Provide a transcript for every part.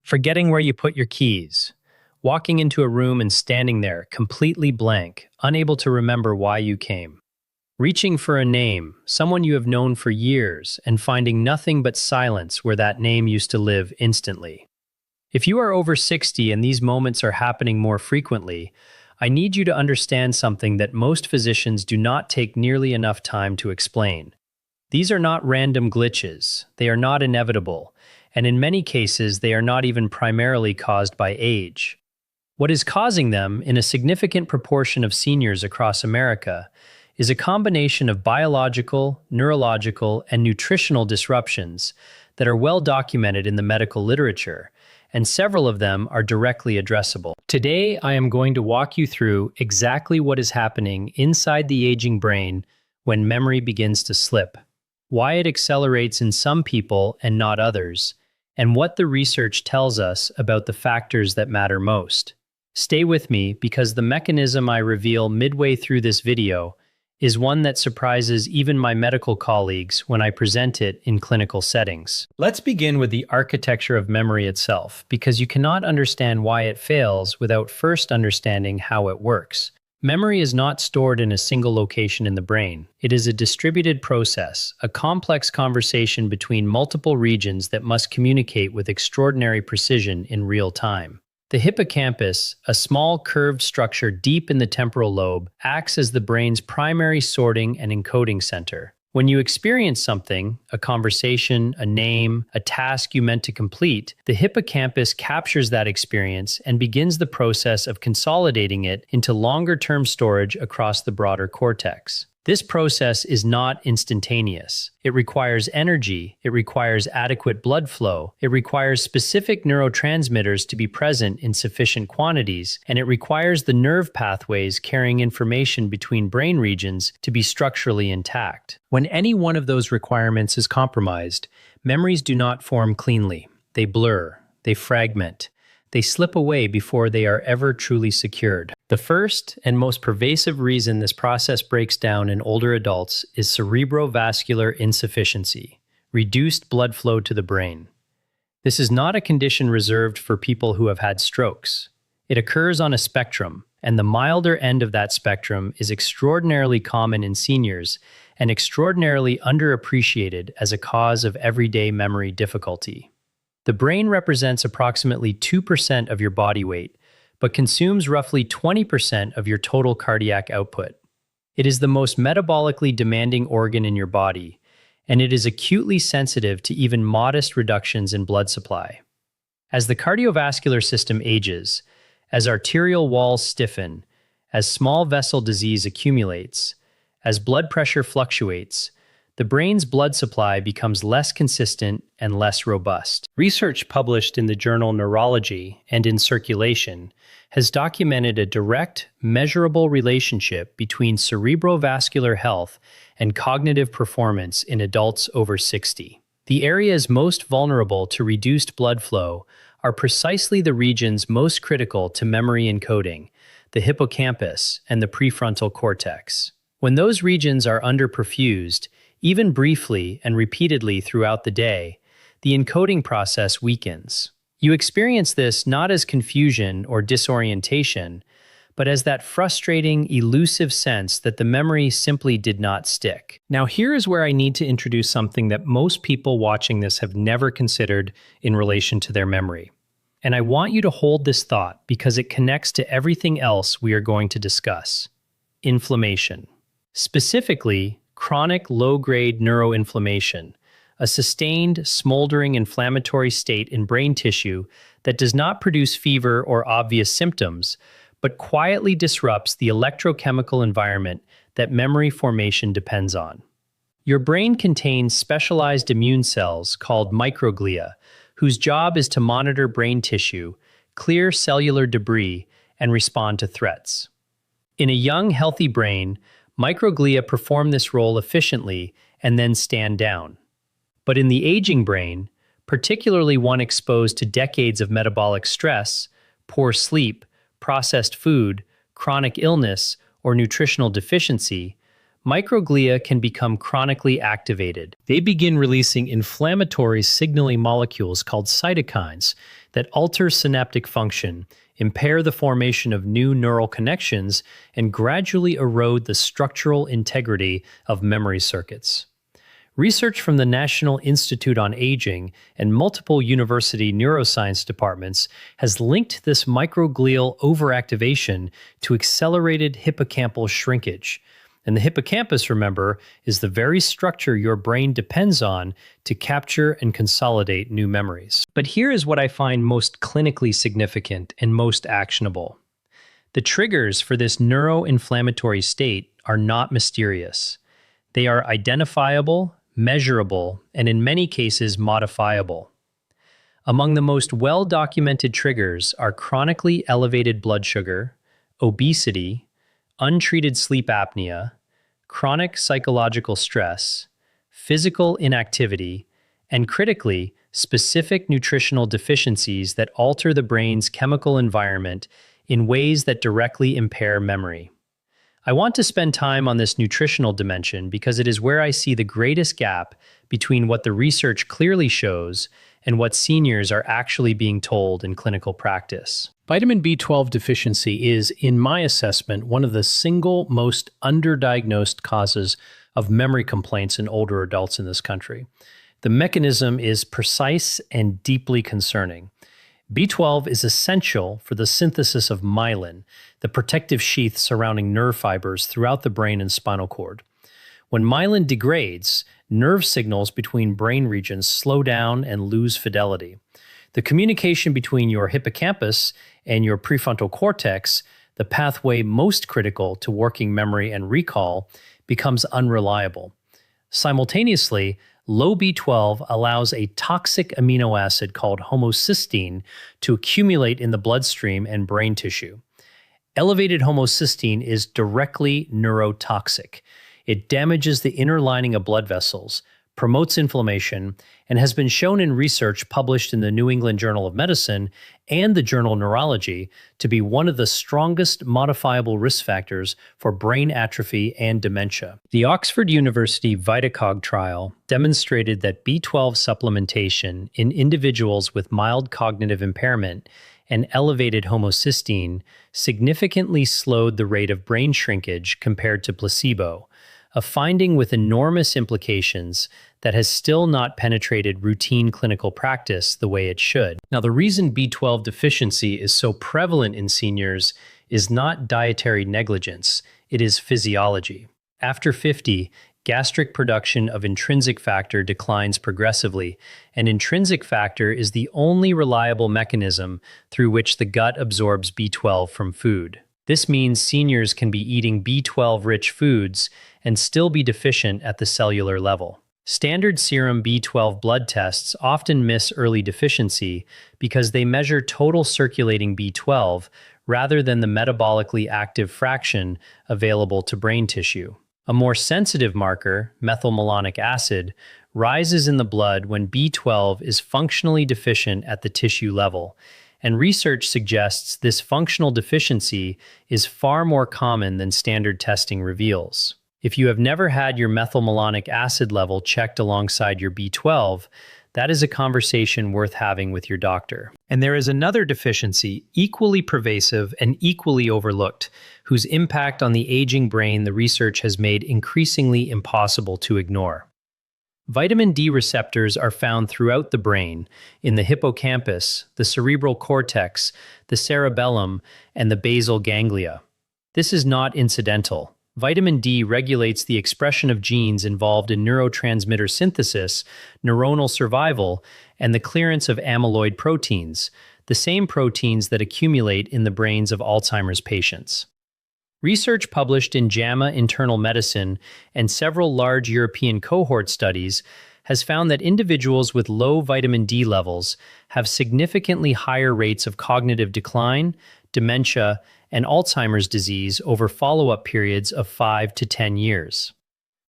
Forgetting where you put your keys. Walking into a room and standing there, completely blank, unable to remember why you came. Reaching for a name, someone you have known for years, and finding nothing but silence where that name used to live instantly. If you are over 60 and these moments are happening more frequently, I need you to understand something that most physicians do not take nearly enough time to explain. These are not random glitches, they are not inevitable, and in many cases they are not even primarily caused by age. What is causing them, in a significant proportion of seniors across America, is a combination of biological, neurological, and nutritional disruptions that are well documented in the medical literature, and several of them are directly addressable. Today, I am going to walk you through exactly what is happening inside the aging brain when memory begins to slip, why it accelerates in some people and not others, and what the research tells us about the factors that matter most. Stay with me because the mechanism I reveal midway through this video is one that surprises even my medical colleagues when I present it in clinical settings. Let's begin with the architecture of memory itself, because you cannot understand why it fails without first understanding how it works. Memory is not stored in a single location in the brain. It is a distributed process, a complex conversation between multiple regions that must communicate with extraordinary precision in real time. The hippocampus, a small curved structure deep in the temporal lobe, acts as the brain's primary sorting and encoding center. When you experience something, a conversation, a name, a task you meant to complete, the hippocampus captures that experience and begins the process of consolidating it into longer-term storage across the broader cortex. This process is not instantaneous. It requires energy, it requires adequate blood flow, it requires specific neurotransmitters to be present in sufficient quantities, and it requires the nerve pathways carrying information between brain regions to be structurally intact. When any one of those requirements is compromised, memories do not form cleanly. They blur, they fragment, they slip away before they are ever truly secured. The first and most pervasive reason this process breaks down in older adults is cerebrovascular insufficiency, reduced blood flow to the brain. This is not a condition reserved for people who have had strokes. It occurs on a spectrum, and the milder end of that spectrum is extraordinarily common in seniors and extraordinarily underappreciated as a cause of everyday memory difficulty. The brain represents approximately 2% of your body weight, but consumes roughly 20% of your total cardiac output. It is the most metabolically demanding organ in your body, and it is acutely sensitive to even modest reductions in blood supply. As the cardiovascular system ages, as arterial walls stiffen, as small vessel disease accumulates, as blood pressure fluctuates, the brain's blood supply becomes less consistent and less robust. Research published in the journal Neurology and in Circulation has documented a direct, measurable relationship between cerebrovascular health and cognitive performance in adults over 60. The areas most vulnerable to reduced blood flow are precisely the regions most critical to memory encoding, the hippocampus and the prefrontal cortex. When those regions are underperfused, even briefly and repeatedly throughout the day, the encoding process weakens. You experience this not as confusion or disorientation, but as that frustrating, elusive sense that the memory simply did not stick. Now, here is where I need to introduce something that most people watching this have never considered in relation to their memory. And I want you to hold this thought because it connects to everything else we are going to discuss. Inflammation. Specifically, chronic low-grade neuroinflammation, a sustained, smoldering inflammatory state in brain tissue that does not produce fever or obvious symptoms, but quietly disrupts the electrochemical environment that memory formation depends on. Your brain contains specialized immune cells called microglia, whose job is to monitor brain tissue, clear cellular debris, and respond to threats. In a young, healthy brain, microglia perform this role efficiently and then stand down. But in the aging brain, particularly one exposed to decades of metabolic stress, poor sleep, processed food, chronic illness, or nutritional deficiency, microglia can become chronically activated. They begin releasing inflammatory signaling molecules called cytokines that alter synaptic function, impair the formation of new neural connections, and gradually erode the structural integrity of memory circuits. Research from the National Institute on Aging and multiple university neuroscience departments has linked this microglial overactivation to accelerated hippocampal shrinkage. And the hippocampus, remember, is the very structure your brain depends on to capture and consolidate new memories. But here is what I find most clinically significant and most actionable. The triggers for this neuroinflammatory state are not mysterious. They are identifiable, measurable, and in many cases modifiable. Among the most well-documented triggers are chronically elevated blood sugar, obesity, untreated sleep apnea, chronic psychological stress, physical inactivity, and critically, specific nutritional deficiencies that alter the brain's chemical environment in ways that directly impair memory. I want to spend time on this nutritional dimension because it is where I see the greatest gap between what the research clearly shows and what seniors are actually being told in clinical practice. Vitamin B12 deficiency is, in my assessment, one of the single most underdiagnosed causes of memory complaints in older adults in this country. The mechanism is precise and deeply concerning. B12 is essential for the synthesis of myelin, the protective sheath surrounding nerve fibers throughout the brain and spinal cord. When myelin degrades, nerve signals between brain regions slow down and lose fidelity. The communication between your hippocampus and your prefrontal cortex, the pathway most critical to working memory and recall, becomes unreliable. Simultaneously, low B12 allows a toxic amino acid called homocysteine to accumulate in the bloodstream and brain tissue. Elevated homocysteine is directly neurotoxic. It damages the inner lining of blood vessels, promotes inflammation, and has been shown in research published in the New England Journal of Medicine and the journal Neurology to be one of the strongest modifiable risk factors for brain atrophy and dementia. The Oxford University VitaCog trial demonstrated that B12 supplementation in individuals with mild cognitive impairment and elevated homocysteine significantly slowed the rate of brain shrinkage compared to placebo, a finding with enormous implications that has still not penetrated routine clinical practice the way it should. Now, the reason B12 deficiency is so prevalent in seniors is not dietary negligence, it is physiology. After 50, gastric production of intrinsic factor declines progressively, and intrinsic factor is the only reliable mechanism through which the gut absorbs B12 from food. This means seniors can be eating B12-rich foods and still be deficient at the cellular level. Standard serum B12 blood tests often miss early deficiency because they measure total circulating B12 rather than the metabolically active fraction available to brain tissue. A more sensitive marker, methylmalonic acid, rises in the blood when B12 is functionally deficient at the tissue level, and research suggests this functional deficiency is far more common than standard testing reveals. If you have never had your methylmalonic acid level checked alongside your B12, that is a conversation worth having with your doctor. And there is another deficiency, equally pervasive and equally overlooked, whose impact on the aging brain the research has made increasingly impossible to ignore. Vitamin D receptors are found throughout the brain, in the hippocampus, the cerebral cortex, the cerebellum, and the basal ganglia. This is not incidental. Vitamin D regulates the expression of genes involved in neurotransmitter synthesis, neuronal survival, and the clearance of amyloid proteins, the same proteins that accumulate in the brains of Alzheimer's patients. Research published in JAMA Internal Medicine and several large European cohort studies has found that individuals with low vitamin D levels have significantly higher rates of cognitive decline, dementia, and Alzheimer's disease over follow-up periods of 5 to 10 years.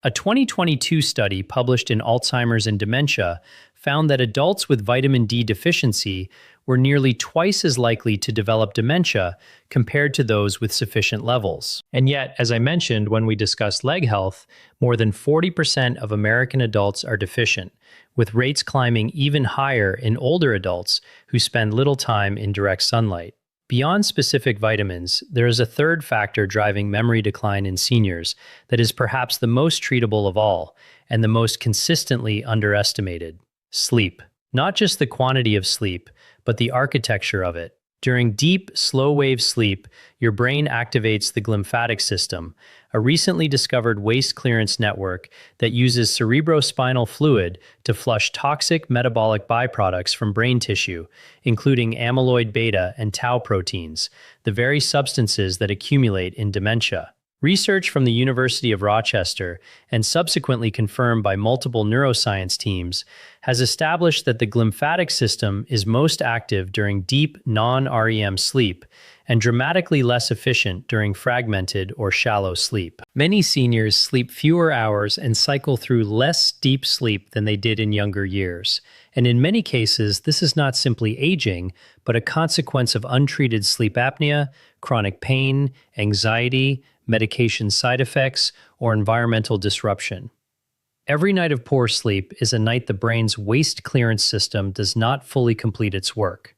A 2022 study published in Alzheimer's and Dementia found that adults with vitamin D deficiency were nearly twice as likely to develop dementia compared to those with sufficient levels. And yet, as I mentioned when we discussed leg health, more than 40% of American adults are deficient, with rates climbing even higher in older adults who spend little time in direct sunlight. Beyond specific vitamins, there is a third factor driving memory decline in seniors that is perhaps the most treatable of all and the most consistently underestimated: sleep. Not just the quantity of sleep, but the architecture of it. During deep, slow-wave sleep, your brain activates the glymphatic system, a recently discovered waste clearance network that uses cerebrospinal fluid to flush toxic metabolic byproducts from brain tissue, including amyloid beta and tau proteins, the very substances that accumulate in dementia. Research from the University of Rochester, and subsequently confirmed by multiple neuroscience teams, has established that the glymphatic system is most active during deep non-REM sleep and dramatically less efficient during fragmented or shallow sleep. Many seniors sleep fewer hours and cycle through less deep sleep than they did in younger years. And in many cases, this is not simply aging, but a consequence of untreated sleep apnea, chronic pain, anxiety, medication side effects, or environmental disruption. Every night of poor sleep is a night the brain's waste clearance system does not fully complete its work.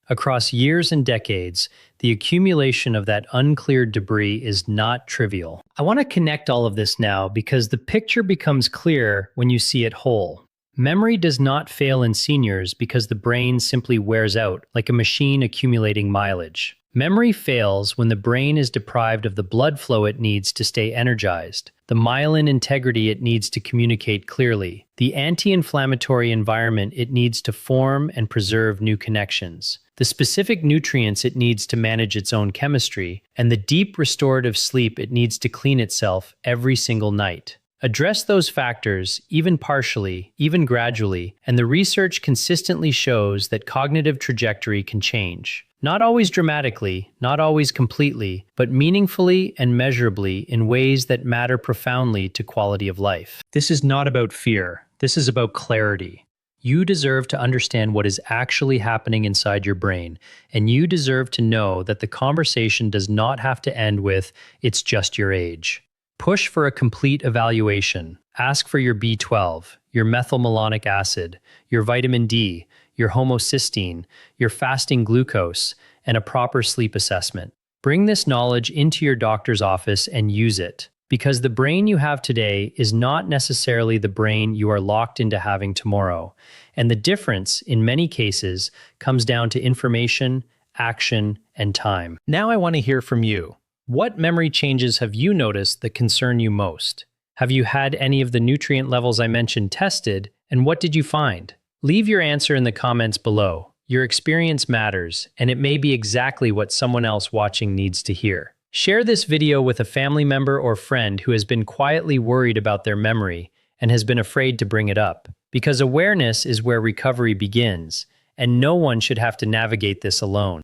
Across years and decades, the accumulation of that uncleared debris is not trivial. I want to connect all of this now because the picture becomes clear when you see it whole. Memory does not fail in seniors because the brain simply wears out, like a machine accumulating mileage. Memory fails when the brain is deprived of the blood flow it needs to stay energized, the myelin integrity it needs to communicate clearly, the anti-inflammatory environment it needs to form and preserve new connections, the specific nutrients it needs to manage its own chemistry, and the deep restorative sleep it needs to clean itself every single night. Address those factors, even partially, even gradually, and the research consistently shows that cognitive trajectory can change. Not always dramatically, not always completely, but meaningfully and measurably in ways that matter profoundly to quality of life. This is not about fear. This is about clarity. You deserve to understand what is actually happening inside your brain, and you deserve to know that the conversation does not have to end with, "It's just your age." Push for a complete evaluation. Ask for your B12, your methylmalonic acid, your vitamin D, your homocysteine, your fasting glucose, and a proper sleep assessment. Bring this knowledge into your doctor's office and use it, because the brain you have today is not necessarily the brain you are locked into having tomorrow. And the difference, in many cases, comes down to information, action, and time. Now I want to hear from you. What memory changes have you noticed that concern you most? Have you had any of the nutrient levels I mentioned tested, and what did you find? Leave your answer in the comments below. Your experience matters, and it may be exactly what someone else watching needs to hear. Share this video with a family member or friend who has been quietly worried about their memory and has been afraid to bring it up. Because awareness is where recovery begins, and no one should have to navigate this alone.